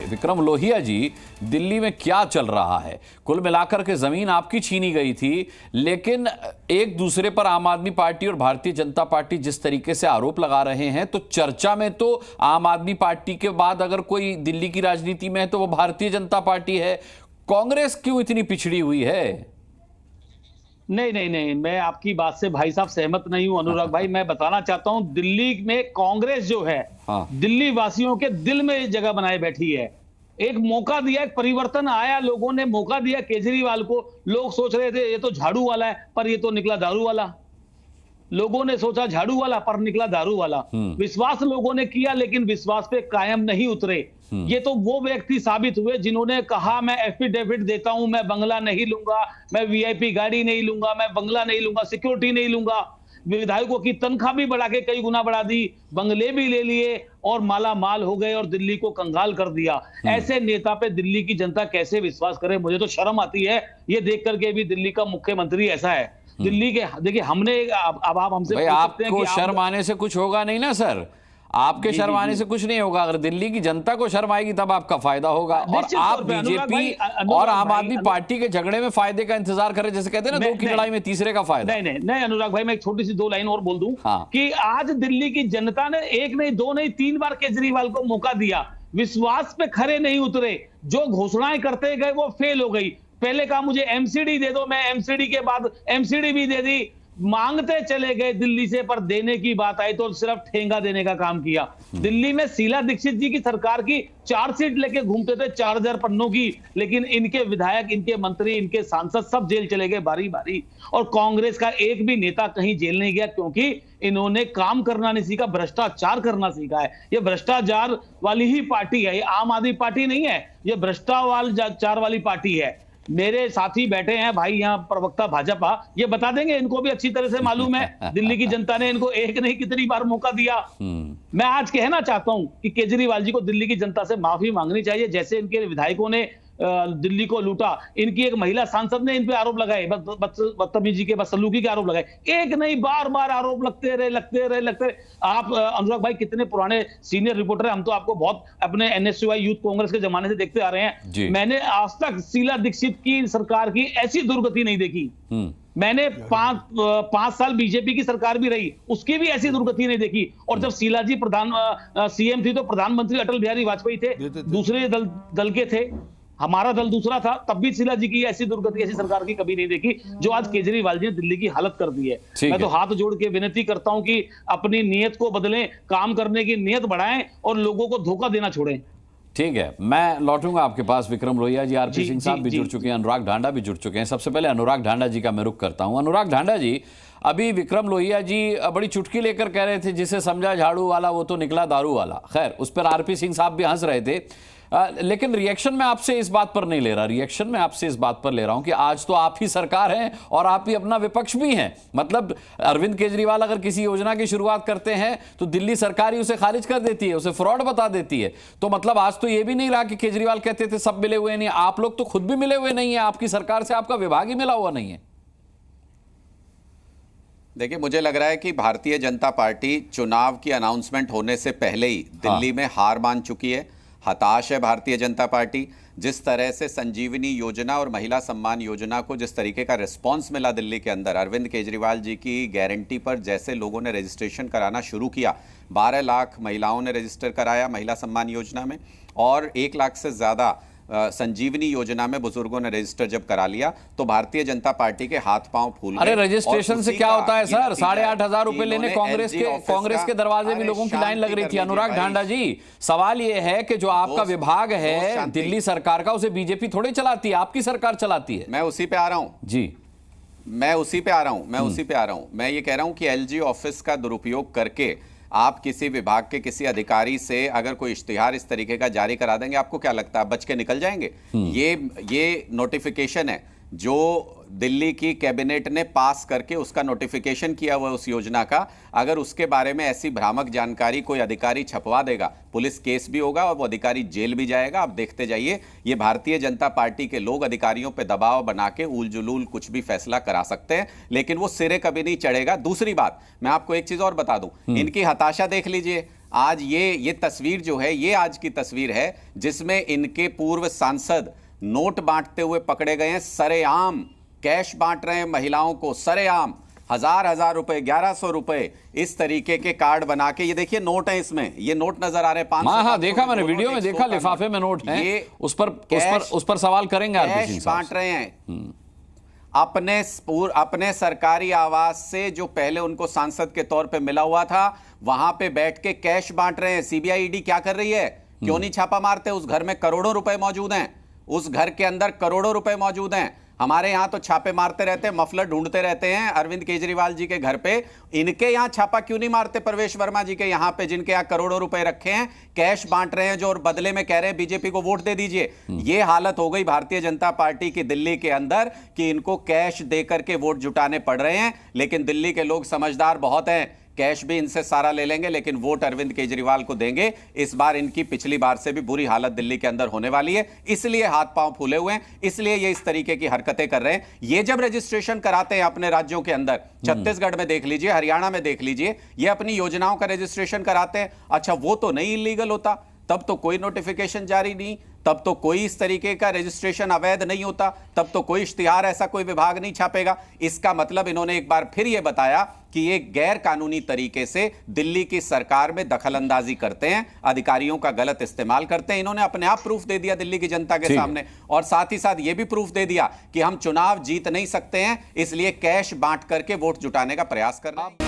विक्रम लोहिया जी, दिल्ली में क्या चल रहा है? कुल मिलाकर के जमीन आपकी छीनी गई थी, लेकिन एक दूसरे पर आम आदमी पार्टी और भारतीय जनता पार्टी जिस तरीके से आरोप लगा रहे हैं, तो चर्चा में तो आम आदमी पार्टी के बाद अगर कोई दिल्ली की राजनीति में है तो वो भारतीय जनता पार्टी है। कांग्रेस क्यों इतनी पिछड़ी हुई है? नहीं नहीं नहीं, मैं आपकी बात से भाई साहब सहमत नहीं हूं अनुराग भाई। मैं बताना चाहता हूं, दिल्ली में कांग्रेस जो है, दिल्ली वासियों के दिल में जगह बनाए बैठी है। एक मौका दिया, एक परिवर्तन आया, लोगों ने मौका दिया केजरीवाल को। लोग सोच रहे थे ये तो झाड़ू वाला है, पर ये तो निकला दारू वाला। लोगों ने सोचा झाड़ू वाला, पर निकला दारू वाला। विश्वास लोगों ने किया, लेकिन विश्वास पे कायम नहीं उतरे। ये तो वो व्यक्ति साबित हुए जिन्होंने कहा मैं एफिडेविट देता हूं, मैं बंगला नहीं लूंगा, मैं वीआईपी गाड़ी नहीं लूंगा, मैं बंगला नहीं लूंगा, सिक्योरिटी नहीं लूंगा। विधायकों की तनख्वाह भी बढ़ा के कई गुना बढ़ा दी, बंगले भी ले लिए और माला माल हो गए और दिल्ली को कंगाल कर दिया। ऐसे नेता पे दिल्ली की जनता कैसे विश्वास करे? मुझे तो शर्म आती है ये देख करके भी दिल्ली का मुख्यमंत्री ऐसा है। दिल्ली के देखिए, हमने अब आप हमसे पूछ सकते हैं कि शर्म आने से कुछ होगा नहीं ना सर, आपके शर्म आने से कुछ नहीं होगा। अगर दिल्ली की जनता को शर्म आएगी तब आपका फायदा होगा। और आप बीजेपी और आम आदमी पार्टी के झगड़े में फायदे का इंतजार कर रहे, जैसे कहते हैं ना, दो की लड़ाई में तीसरे का फायदा। नहीं नहीं नहीं अनुराग भाई, मैं एक छोटी सी दो लाइन और बोल दूं कि आज दिल्ली की जनता ने एक नहीं, दो नहीं, 3 बार केजरीवाल को मौका दिया, विश्वास पे खरे नहीं उतरे। जो घोषणाएं करते गए वो फेल हो गई। पहले कहा मुझे एमसीडी दे दो, मैं एमसीडी के बाद एमसीडी भी दे दी। मांगते चले गए दिल्ली से, पर देने की बात आई तो सिर्फ ठेंगा देने का काम किया। दिल्ली में शीला दीक्षित जी की सरकार की 4 सीट लेके घूमते थे, 4000 पन्नों की, लेकिन इनके विधायक, इनके मंत्री, इनके सांसद सब जेल चले गए बारी बारी। और कांग्रेस का एक भी नेता कहीं जेल नहीं गया, क्योंकि इन्होंने काम करना नहीं सीखा, भ्रष्टाचार करना सीखा है। ये भ्रष्टाचार वाली ही पार्टी है, ये आम आदमी पार्टी नहीं है, ये भ्रष्टाचार वाली पार्टी है। मेरे साथी बैठे हैं भाई यहाँ प्रवक्ता भाजपा, ये बता देंगे, इनको भी अच्छी तरह से मालूम है दिल्ली की जनता ने इनको एक नहीं कितनी बार मौका दिया। मैं आज कहना चाहता हूं कि केजरीवाल जी को दिल्ली की जनता से माफी मांगनी चाहिए। जैसे इनके विधायकों ने दिल्ली को लूटा, इनकी एक महिला सांसद ने इन पे आरोप लगाए, बदतमीजी के, बदसलूकी के आरोप लगाए। एक नहीं, बार बार आरोप लगते रहे। आप अनुराग भाई कितने पुराने सीनियर रिपोर्टर हैं, हम तो आपको बहुत अपने एनएसयूआई यूथ कांग्रेस के जमाने से देखते आ रहे हैं। मैंने आज तक शीला दीक्षित की सरकार की ऐसी दुर्गति नहीं देखी। मैंने 5 साल बीजेपी की सरकार भी रही, उसकी भी ऐसी दुर्गति नहीं देखी। और जब शीला जी सीएम थी तो प्रधानमंत्री अटल बिहारी वाजपेयी थे, दूसरे दल के थे, हमारा दल दूसरा था, तब भी शीला जी की ऐसी दुर्गति, ऐसी सरकार की कभी नहीं देखी जो आज केजरीवाल जी ने दिल्ली की हालत कर दी है। मैं तो हाथ जोड़ के विनती करता हूं कि अपनी नीयत को बदलें, काम करने की नीयत बढ़ाएं और लोगों को धोखा देना छोड़ें। ठीक है, मैं लौटूंगा आपके पास। विक्रम लोहिया जी, आरपी सिंह साहब भी जुड़ चुके हैं, अनुराग ढांडा भी जुड़ चुके हैं। सबसे पहले अनुराग ढांडा जी का मैं रुख करता हूं। अनुराग ढांडा जी, अभी विक्रम लोहिया जी बड़ी चुटकी लेकर कह रहे थे, जिसे समझा झाड़ू वाला वो तो निकला दारू वाला। खैर, उस पर आरपी सिंह साहब भी हंस रहे थे, लेकिन रिएक्शन में आपसे इस बात पर नहीं ले रहा। रिएक्शन में आपसे इस बात पर ले रहा हूं कि आज तो आप ही सरकार हैं और आप ही अपना विपक्ष भी हैं। मतलब अरविंद केजरीवाल अगर किसी योजना की शुरुआत करते हैं तो दिल्ली सरकार ही उसे खारिज कर देती है, उसे फ्रॉड बता देती है। तो मतलब आज तो ये भी नहीं रहा कि केजरीवाल कहते थे सब मिले हुए नहीं, आप लोग तो खुद भी मिले हुए नहीं है, आपकी सरकार से आपका विभाग ही मिला हुआ नहीं है। देखिए, मुझे लग रहा है कि भारतीय जनता पार्टी चुनाव की अनाउंसमेंट होने से पहले ही दिल्ली में हार मान चुकी है। हताश है भारतीय जनता पार्टी। जिस तरह से संजीवनी योजना और महिला सम्मान योजना को जिस तरीके का रिस्पांस मिला दिल्ली के अंदर, अरविंद केजरीवाल जी की गारंटी पर जैसे लोगों ने रजिस्ट्रेशन कराना शुरू किया, 12 लाख महिलाओं ने रजिस्टर कराया महिला सम्मान योजना में, और 1 लाख से ज़्यादा संजीवनी योजना में बुजुर्गों ने रजिस्टर जब करा लिया, तो भारतीय जनता पार्टी के हाथ पांव फूल गए। अरे रजिस्ट्रेशन से क्या होता है सर? 8,500 रुपए लेने कांग्रेस के दरवाजे में लोगों की लाइन लग रही थी। अनुराग ढांडा जी, सवाल यह है कि जो आपका विभाग है दिल्ली सरकार का, उसे बीजेपी थोड़ी चलाती है, आपकी सरकार चलाती है। मैं उसी पे आ रहा हूं जी, मैं उसी पे आ रहा हूं। मैं ये कह रहा हूं कि एलजी ऑफिस का दुरुपयोग करके आप किसी विभाग के किसी अधिकारी से अगर कोई इश्तिहार इस तरीके का जारी करा देंगे, आपको क्या लगता है बच के निकल जाएंगे? ये नोटिफिकेशन है जो दिल्ली की कैबिनेट ने पास करके उसका नोटिफिकेशन किया हुआ उस योजना का। अगर उसके बारे में ऐसी भ्रामक जानकारी कोई अधिकारी छपवा देगा, पुलिस केस भी होगा और वो अधिकारी जेल भी जाएगा। आप देखते जाइए, ये भारतीय जनता पार्टी के लोग अधिकारियों पे दबाव बना के उल जुलूल कुछ भी फैसला करा सकते हैं, लेकिन वो सिरे कभी नहीं चढ़ेगा। दूसरी बात, मैं आपको एक चीज और बता दूं, इनकी हताशा देख लीजिए। आज ये तस्वीर जो है, ये आज की तस्वीर है जिसमें इनके पूर्व सांसद नोट बांटते हुए पकड़े गए हैं। सरेआम कैश बांट रहे हैं महिलाओं को, सरेआम हजार रुपए, 1100 रुपए, इस तरीके के कार्ड बना के। ये देखिए नोट है, इसमें ये नोट नजर आ रहे हैं 500। हाँ, देखा मैंने वीडियो में, देखा लिफाफे में नोट हैं। ये उस पर सवाल करेंगे। कैश बांट रहे हैं अपने सरकारी आवास से, जो पहले उनको सांसद के तौर पे मिला हुआ था, वहां पे बैठ के कैश बांट रहे हैं। सीबीआई ईडी क्या कर रही है? क्यों नहीं छापा मारते? उस घर में करोड़ों रुपए मौजूद हैं, उस घर के अंदर करोड़ों रुपए मौजूद हैं। हमारे यहां तो छापे मारते रहते हैं, मफलर ढूंढते रहते हैं अरविंद केजरीवाल जी के घर पे। इनके यहां छापा क्यों नहीं मारते? प्रवेश वर्मा जी के यहां पे, जिनके यहां करोड़ों रुपए रखे हैं, कैश बांट रहे हैं जो, और बदले में कह रहे हैं बीजेपी को वोट दे दीजिए। ये हालत हो गई भारतीय जनता पार्टी की दिल्ली के अंदर कि इनको कैश देकर के वोट जुटाने पड़ रहे हैं। लेकिन दिल्ली के लोग समझदार बहुत हैं, कैश भी इनसे सारा ले लेंगे लेकिन वोट अरविंद केजरीवाल को देंगे। इस बार इनकी पिछली बार से भी बुरी हालत दिल्ली के अंदर होने वाली है, इसलिए हाथ पांव फूले हुए हैं, इसलिए ये इस तरीके की हरकतें कर रहे हैं। ये जब रजिस्ट्रेशन कराते हैं अपने राज्यों के अंदर, छत्तीसगढ़ में देख लीजिए, हरियाणा में देख लीजिए, ये अपनी योजनाओं का रजिस्ट्रेशन कराते हैं। अच्छा, वो तो नहीं इलीगल होता, तब तो कोई नोटिफिकेशन जारी नहीं, तब तो कोई इस तरीके का रजिस्ट्रेशन अवैध नहीं होता, तब तो कोई इश्तिहार ऐसा कोई विभाग नहीं छापेगा। इसका मतलब इन्होंने एक बार फिर यह बताया कि ये गैर कानूनी तरीके से दिल्ली की सरकार में दखलंदाजी करते हैं, अधिकारियों का गलत इस्तेमाल करते हैं। इन्होंने अपने आप प्रूफ दे दिया दिल्ली की जनता के सामने, और साथ ही साथ यह भी प्रूफ दे दिया कि हम चुनाव जीत नहीं सकते हैं, इसलिए कैश बांट करके वोट जुटाने का प्रयास कर रहे हैं।